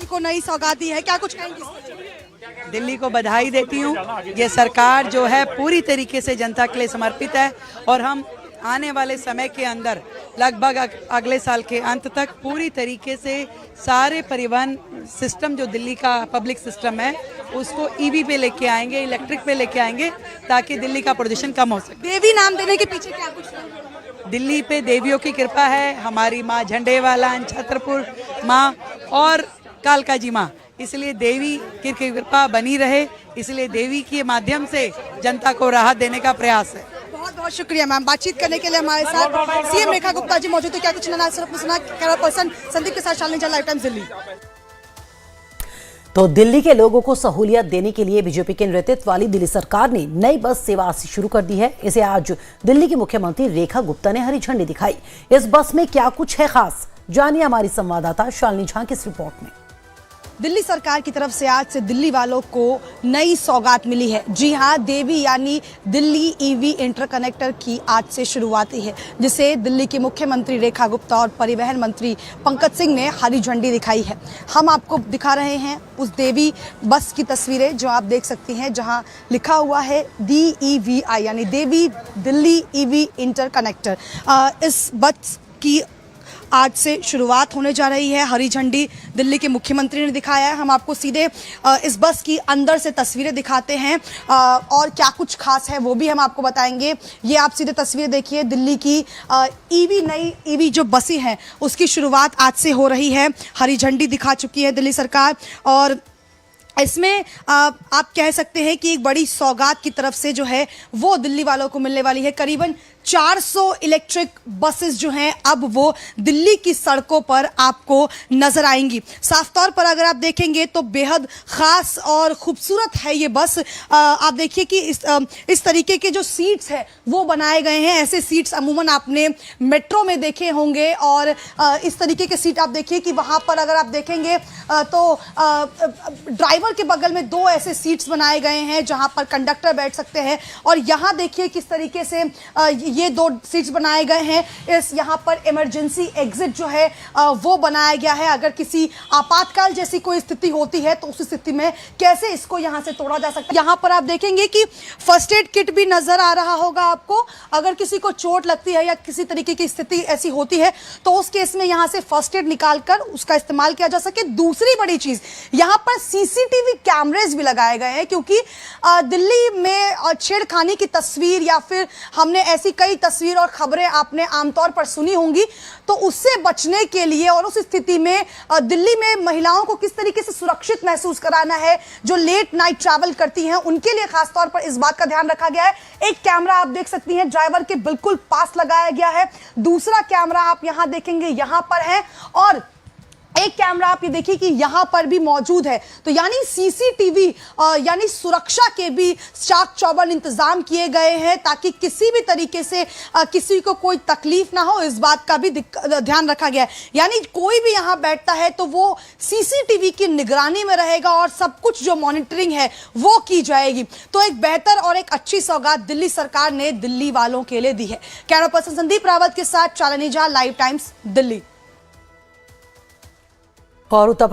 मुख्यमंत्री को नई सौगात दी है, क्या कुछ कहेंगे? दिल्ली को बधाई देती हूँ। ये सरकार जो है पूरी तरीके से जनता के लिए समर्पित है और हम आने वाले समय के अंदर लगभग अगले साल के अंत तक पूरी तरीके से सारे परिवहन सिस्टम जो दिल्ली का पब्लिक सिस्टम है उसको ईवी पे लेके आएंगे, इलेक्ट्रिक पे लेके आएंगे ताकि दिल्ली का प्रदूषण कम हो सके। देवी नाम देने के पीछे क्या कुछ है? दिल्ली पे देवियों की कृपा है, हमारी माँ झंडेवालान, छतरपुर माँ और कालका जी माँ, इसलिए देवी की कृपा बनी रहे, इसलिए देवी के माध्यम से जनता को राहत देने का प्रयास है। बहुत बहुत शुक्रिया मैम, बातचीत करने के लिए हमारे साथ सीएम रेखा गुप्ता जी मौजूद है। क्या कुछ नया सुना? कैमरा पर्सन संदीप के साथ शालिनी झा, लाइव टाइम्स दिल्ली। तो दिल्ली के लोगों को सहूलियत देने के लिए बीजेपी के नेतृत्व वाली दिल्ली सरकार ने नई बस सेवा शुरू कर दी है। इसे आज दिल्ली की मुख्यमंत्री रेखा गुप्ता ने हरी झंडी दिखाई। इस बस में क्या कुछ है खास, जानिए हमारी संवाददाता शालिनी झा की इस रिपोर्ट में। दिल्ली सरकार की तरफ से आज से दिल्ली वालों को नई सौगात मिली है। जी हां, देवी यानी दिल्ली ईवी इंटरकनेक्टर की आज से शुरुआत है, जिसे दिल्ली की मुख्यमंत्री रेखा गुप्ता और परिवहन मंत्री पंकज सिंह ने हरी झंडी दिखाई है। हम आपको दिखा रहे हैं उस देवी बस की तस्वीरें जो आप देख सकती हैं, जहां लिखा हुआ है DEVI यानी देवी दिल्ली ईवी इंटरकनेक्टर। इस बस की आज से शुरुआत होने जा रही है। हरी झंडी दिल्ली के मुख्यमंत्री ने दिखाया है। हम आपको सीधे इस बस की अंदर से तस्वीरें दिखाते हैं और क्या कुछ खास है वो भी हम आपको बताएंगे। ये आप सीधे तस्वीर देखिए, दिल्ली की नई ईवी जो बसें हैं उसकी शुरुआत आज से हो रही है। हरी झंडी दिखा चुकी है दिल्ली सरकार और इसमें आप कह सकते हैं कि एक बड़ी सौगात की तरफ से जो है वो दिल्ली वालों को मिलने वाली है। करीबन 400 इलेक्ट्रिक बसेस जो हैं अब वो दिल्ली की सड़कों पर आपको नजर आएंगी। साफ तौर पर अगर आप देखेंगे तो बेहद खास और खूबसूरत है ये बस। आप देखिए कि इस तरीके के जो सीट्स हैं वो बनाए गए हैं। ऐसे सीट्स अमूमन आपने मेट्रो में देखे होंगे और इस तरीके के सीट आप देखिए कि वहां पर अगर आप देखेंगे तो ड्राइवर के बगल में 2 ऐसे सीट्स बनाए गए हैं जहां पर कंडक्टर बैठ सकते हैं और यहां देखिए किस तरीके से ये 2 सीट्स बनाए गए हैं। यहाँ पर इमरजेंसी एग्जिट जो है वो बनाया गया है। अगर किसी आपातकाल जैसी कोई स्थिति होती है तो उस स्थिति में कैसे इसको यहाँ से तोड़ा जा सकता है। यहाँ पर आप देखेंगे कि फर्स्ट एड किट भी नजर आ रहा होगा आपको। अगर किसी को चोट लगती है या किसी तरीके की स्थिति ऐसी होती है तो उस केस में यहाँ से फर्स्ट एड निकालकर उसका इस्तेमाल किया जा सके। दूसरी बड़ी चीज, यहाँ पर सीसीटीवी कैमरेज भी लगाए गए हैं क्योंकि दिल्ली में छेड़खानी की तस्वीर या फिर हमने ऐसी कई तस्वीर और खबरें आपने आमतौर पर सुनी होंगी, तो उससे बचने के लिए और उस स्थिति में दिल्ली में महिलाओं को किस तरीके से सुरक्षित महसूस कराना है, जो लेट नाइट ट्रैवल करती हैं उनके लिए खासतौर पर इस बात का ध्यान रखा गया है। एक कैमरा आप देख सकती हैं ड्राइवर के बिल्कुल पास लगाया गया है, दूसरा कैमरा आप यहां देखेंगे यहां पर है और एक कैमरा आप ये देखिए कि यहां पर भी मौजूद है। तो यानी सीसीटीवी यानी सुरक्षा के भी चाक चौबंद इंतजाम किए गए हैं ताकि किसी भी तरीके से किसी को कोई तकलीफ ना हो, इस बात का भी ध्यान रखा गया है। यानी कोई भी यहां बैठता है तो वो सीसीटीवी की निगरानी में रहेगा और सब कुछ जो मॉनिटरिंग है वो की जाएगी। तो एक बेहतर और एक अच्छी सौगात दिल्ली सरकार ने दिल्ली वालों के लिए दी है। कैमरा पर्सन संदीप रावत के साथ शालिनी झा, लाइव टाइम्स दिल्ली। और उत्तर